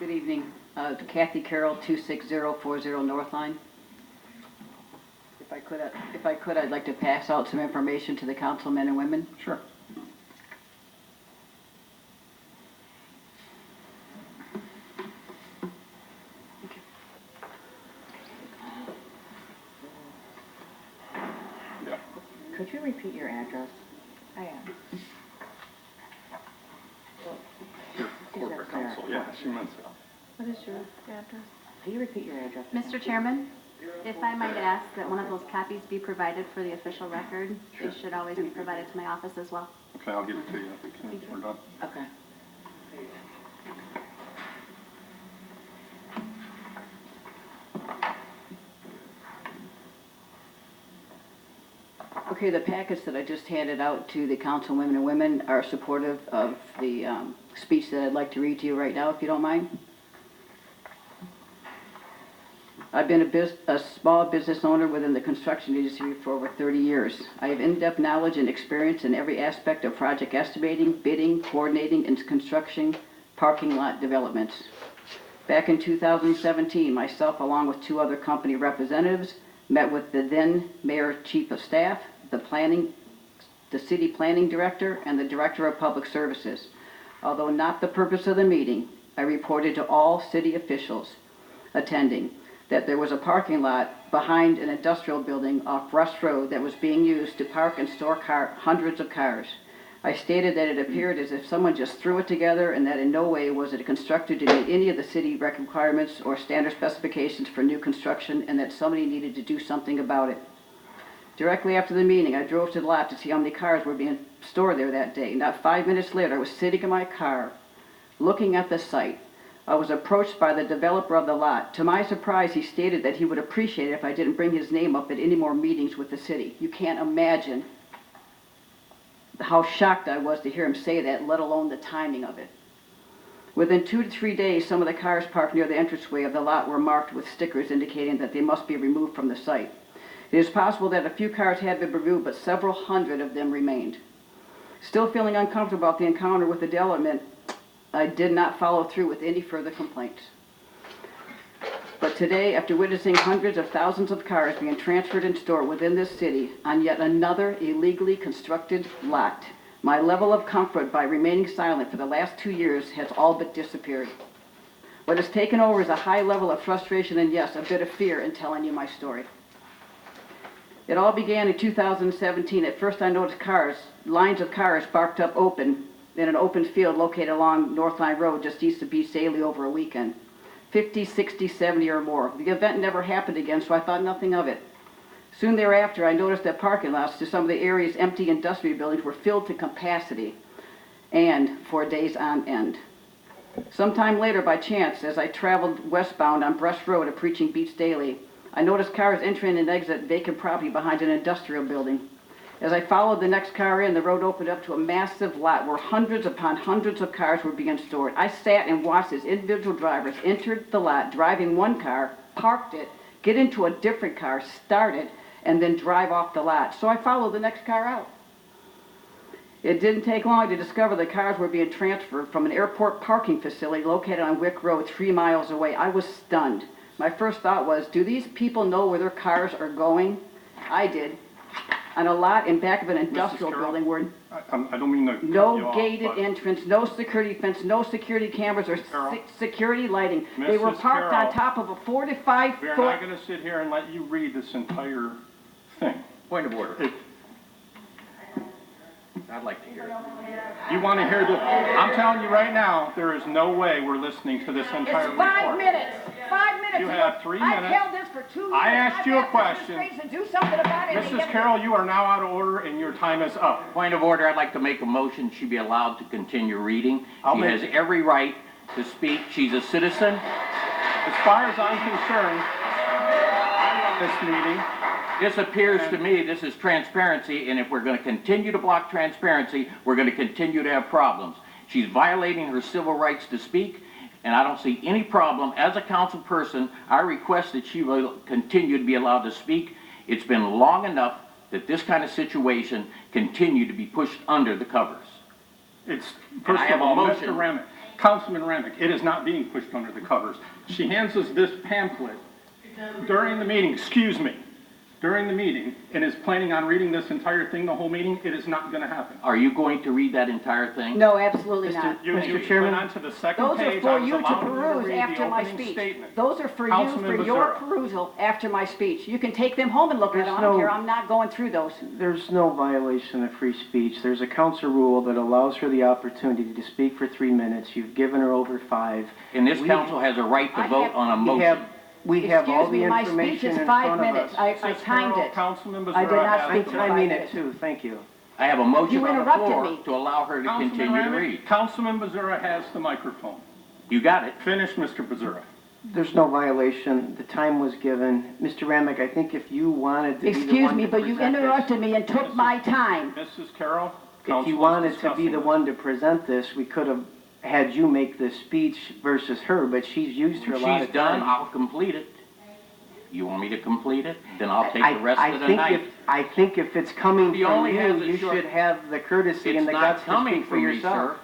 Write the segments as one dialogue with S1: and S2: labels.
S1: Good evening. Kathy Carroll, 26040 North Line. If I could, I'd like to pass out some information to the councilmen and women.
S2: Sure. Yeah.
S3: Could you repeat your address? I am.
S2: Your corporate counsel. Yeah, she meant so.
S3: What is your address? Can you repeat your address?
S4: Mr. Chairman, if I might ask that one of those copies be provided for the official record, they should always be provided to my office as well.
S2: Okay, I'll give it to you if we're done.
S3: Okay.
S1: Okay, the packets that I just handed out to the councilwomen and women are supportive of the speech that I'd like to read to you right now, if you don't mind. I've been a small business owner within the construction industry for over 30 years. I have in-depth knowledge and experience in every aspect of project estimating, bidding, coordinating, and construction parking lot developments. Back in 2017, myself, along with 2 other company representatives, met with the then Mayor Chief of Staff, the City Planning Director, and the Director of Public Services. Although not the purpose of the meeting, I reported to all city officials attending that there was a parking lot behind an industrial building off Rush Road that was being used to park and store hundreds of cars. I stated that it appeared as if someone just threw it together and that in no way was it constructed to meet any of the city requirements or standard specifications for new construction, and that somebody needed to do something about it. Directly after the meeting, I drove to the lot to see how many cars were being stored there that day. Not 5 minutes later, I was sitting in my car looking at the site. I was approached by the developer of the lot. To my surprise, he stated that he would appreciate it if I didn't bring his name up at any more meetings with the city. You can't imagine how shocked I was to hear him say that, let alone the timing of it. Within 2 to 3 days, some of the cars parked near the entranceway of the lot were marked with stickers indicating that they must be removed from the site. It is possible that a few cars had been removed, but several hundred of them remained. Still feeling uncomfortable about the encounter with the development, I did not follow through with any further complaints. But today, after witnessing hundreds of thousands of cars being transferred and stored within this city on yet another illegally constructed lot, my level of comfort by remaining silent for the last 2 years has all but disappeared. What has taken over is a high level of frustration and, yes, a bit of fear in telling you my story. It all began in 2017. At first I noticed lines of cars parked up open in an open field located along North Line Road just east of East Daly over a weekend. 50, 60, 70 or more. The event never happened again, so I thought nothing of it. Soon thereafter, I noticed that parking lots to some of the area's empty industrial buildings were filled to capacity and for days on end. Sometime later, by chance, as I traveled westbound on Brush Road at Preaching Beach Daily, I noticed cars entering and exit vacant property behind an industrial building. As I followed the next car in, the road opened up to a massive lot where hundreds upon hundreds of cars were being stored. I sat and watched as individual drivers entered the lot, driving one car, parked it, get into a different car, start it, and then drive off the lot. So I followed the next car out. It didn't take long to discover the cars were being transferred from an airport parking facility located on Wick Road 3 miles away. I was stunned. My first thought was, do these people know where their cars are going? I did. On a lot in back of an industrial building where
S2: I don't mean to cut you
S1: no
S2: off,
S1: gated
S2: but
S1: entrance, no security fence, no security cameras or security lighting. They were
S2: Mrs.
S1: parked on
S2: Carroll,
S1: top of a 45-foot...
S2: we are not going to sit here and let you read this entire thing.
S5: Point of order.
S2: It,
S5: I'd like to hear it.
S2: you want to hear the... I'm telling you right now, there is no way we're listening to this entire
S1: It's 5
S2: report.
S1: minutes. 5 minutes.
S2: You have 3
S1: I've
S2: minutes.
S1: held this for 2 years.
S2: I asked you a question.
S1: To do something about it.
S2: Mrs. Carroll, you are now out of order and your time is up.
S5: Point of order, I'd like to make a motion she be allowed to continue reading.
S2: I'll
S5: She
S2: make-
S5: has every right to speak. She's a citizen.
S2: As far as I'm concerned, I run this meeting.
S5: This appears to me, this is transparency, and if we're going to continue to block transparency, we're going to continue to have problems. She's violating her civil rights to speak, and I don't see any problem. As a council person, I request that she will continue to be allowed to speak. It's been long enough that this kind of situation continue to be pushed under the covers.
S2: It's,
S5: And
S2: first
S5: I
S2: of
S5: have a
S2: all,
S5: motion.
S2: Mr. Remick, Councilman Remick, it is not being pushed under the covers. She hands us this pamphlet during the meeting, excuse me, during the meeting, and is planning on reading this entire thing, the whole meeting. It is not going to happen.
S5: Are you going to read that entire thing?
S1: No, absolutely not.
S2: You
S6: Mr. Chairman?
S2: went on to the second
S1: Those are
S2: page. I
S1: for
S2: was
S1: you to
S2: allowing
S1: peruse
S2: read the
S1: after my
S2: opening
S1: speech.
S2: statement.
S1: Those are for you,
S2: Councilman
S1: for your
S2: Becerra.
S1: perusal after my speech. You can take them home and look at them. I
S6: There's
S1: don't
S6: no-
S1: care. I'm not going through those.
S6: There's no violation of free speech. There's a council rule that allows her the opportunity to speak for 3 minutes. You've given her over 5.
S5: And this
S6: We-
S5: council has a right to
S1: I
S5: vote
S1: have-
S5: on a
S6: We have,
S5: motion.
S6: we have all
S1: Excuse
S6: the
S1: me, my speech
S6: information
S1: is
S6: in
S1: 5
S6: front of
S1: minutes.
S6: us.
S1: I
S2: Mrs.
S1: timed
S2: Carroll,
S1: it.
S2: Councilman Becerra
S1: I did not
S2: has
S1: speak
S2: the
S1: for
S6: I
S2: floor.
S6: mean
S1: 5
S6: it
S1: minutes.
S6: too, thank you.
S5: I have a motion
S1: You
S5: on the
S1: interrupted
S5: floor
S1: me.
S5: to allow her to
S2: Councilman
S5: continue to
S2: Remick,
S5: read.
S2: Councilman Becerra has the microphone.
S5: You got it.
S2: Finish, Mr. Becerra.
S6: There's no violation. The time was given. Mr. Remick, I think if you wanted to be the
S1: Excuse
S6: one
S1: me,
S6: to
S1: but you
S6: present this-
S1: interrupted me and took my time.
S2: Mrs. Carroll,
S6: If
S2: council
S6: you
S2: is
S6: wanted to be
S2: discussing
S6: the
S2: this.
S6: one to present this, we could have had you make this speech versus her, but she's used her a lot
S5: She's
S6: of
S5: done,
S6: time.
S5: I'll complete it. You want me to complete it? Then I'll take
S6: I-
S5: the rest
S6: I
S5: of the
S6: think
S5: night.
S6: I think if it's coming
S5: He
S6: from
S5: only has
S6: you,
S5: a
S6: you
S5: short-
S6: should have the courtesy
S5: It's
S6: and the
S5: not
S6: guts to
S5: coming
S6: speak for
S5: from me,
S6: yourself.
S5: sir.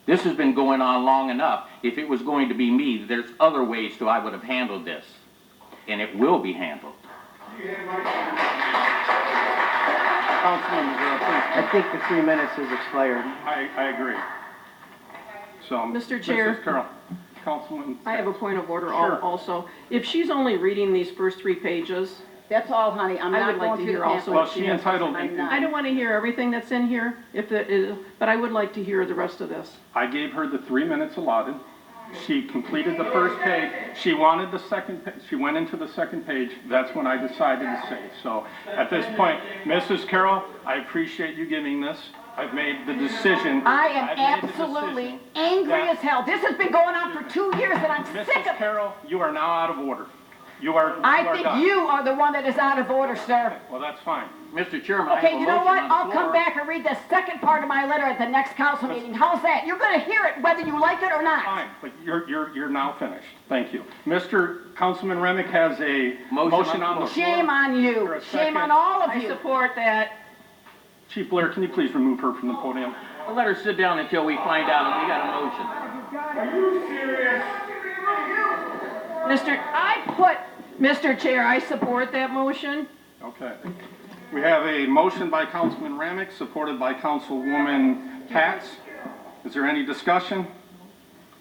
S5: This has been going on long enough. If it was going to be me, there's other ways to I would have handled this. And it will be handled.
S2: Councilman Becerra, please.
S6: I think the 3 minutes has expired.
S2: I agree. So,
S7: Mr. Chair.
S2: Mrs. Carroll, Councilman.
S7: I have a point of order
S2: Sure.
S7: also. If she's only reading these first 3 pages,
S1: That's all, honey. I'm
S7: I
S1: not
S7: would like
S1: going
S7: to
S1: through the
S7: hear also
S1: pamphlet.
S2: Well, she entitled,
S1: I'm not.
S7: I don't want to hear everything that's in here, if it is, but I would like to hear the rest of this.
S2: I gave her the 3 minutes allotted. She completed the first page. She wanted the second, she went into the second page. That's when I decided to say. So at this point, Mrs. Carroll, I appreciate you giving this. I've made the decision.
S1: I am
S2: I've made the
S1: absolutely
S2: decision
S1: angry
S2: that-
S1: as hell. This has been going on for 2 years and I'm sick
S2: Mrs.
S1: of it.
S2: Carroll, you are now out of order. You are
S1: I
S2: done.
S1: think you are the one that is out of order, sir.
S2: Well, that's fine.
S5: Mr. Chairman, I have
S1: Okay,
S5: a
S1: you know
S5: motion
S1: what?
S5: on the
S1: I'll come
S5: floor.
S1: back and read the second part of my letter at the next council meeting. How's that? You're gonna hear it whether you like it or not.
S2: Fine, but you're now finished. Thank you. Mr. Councilman Remick has a
S5: Motion
S2: motion
S5: on
S2: on
S5: the
S2: the
S1: Shame
S2: floor.
S1: on
S2: For
S1: you.
S2: a
S1: Shame on
S2: second.
S1: all of
S7: I
S1: you.
S7: support that.
S2: Chief Blair, can you please remove her from the podium?
S5: Let her sit down until we find out if we got a motion.
S7: Mr. Chair, I support that motion.
S2: Okay. We have a motion by Councilman Remick, supported by Councilwoman Katz. Is there any discussion?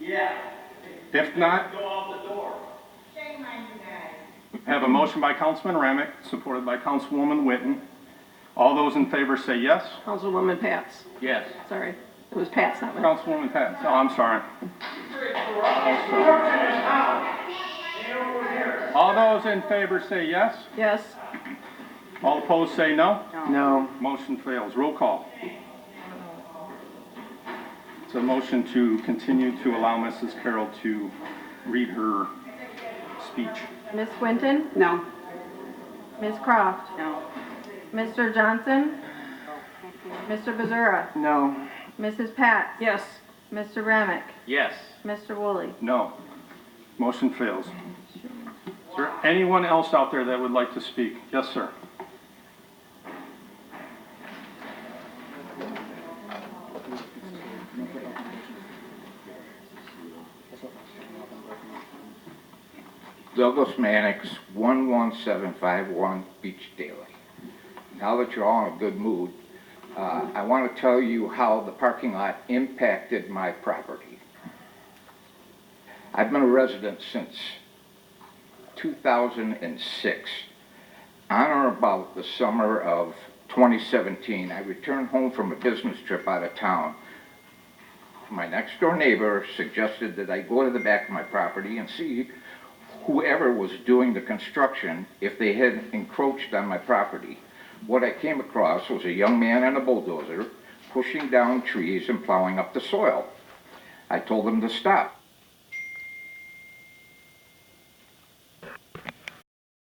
S2: Yeah. If not. Go out the door. Shame on you guys. Have a motion by Councilman Remick, supported by Councilwoman Witten. All those in favor say yes.
S7: Councilwoman Pats.
S5: Yes.
S7: Sorry, it was Pats, not Witten.
S2: Councilwoman Katz. Oh, I'm sorry. All those in favor say yes.
S7: Yes.
S2: All opposed say no.
S6: No.
S2: Motion fails. Roll call. It's a motion to continue to allow Mrs. Carroll to read her speech.
S8: Ms. Winton?
S1: No.
S8: Ms. Croft?
S1: No.
S8: Mr. Johnson? Mr. Becerra?
S6: No.
S8: Mrs. Pat?
S7: Yes.
S8: Mr. Remick?
S5: Yes.
S8: Mr. Woolley?
S2: No. Motion fails. Is there anyone else out there that would like to speak? Yes, sir.
S9: Douglas Mannix, 11751 Beach Daily. Now that you're all in a good mood, I want to tell you how the parking lot impacted my property. I've been a resident since 2006. On or about the summer of 2017, I returned home from a business trip out of town. My next door neighbor suggested that I go to the back of my property and see whoever was doing the construction if they had encroached on my property. What I came across was a young man and a bulldozer pushing down trees and plowing up the soil. I told them to stop.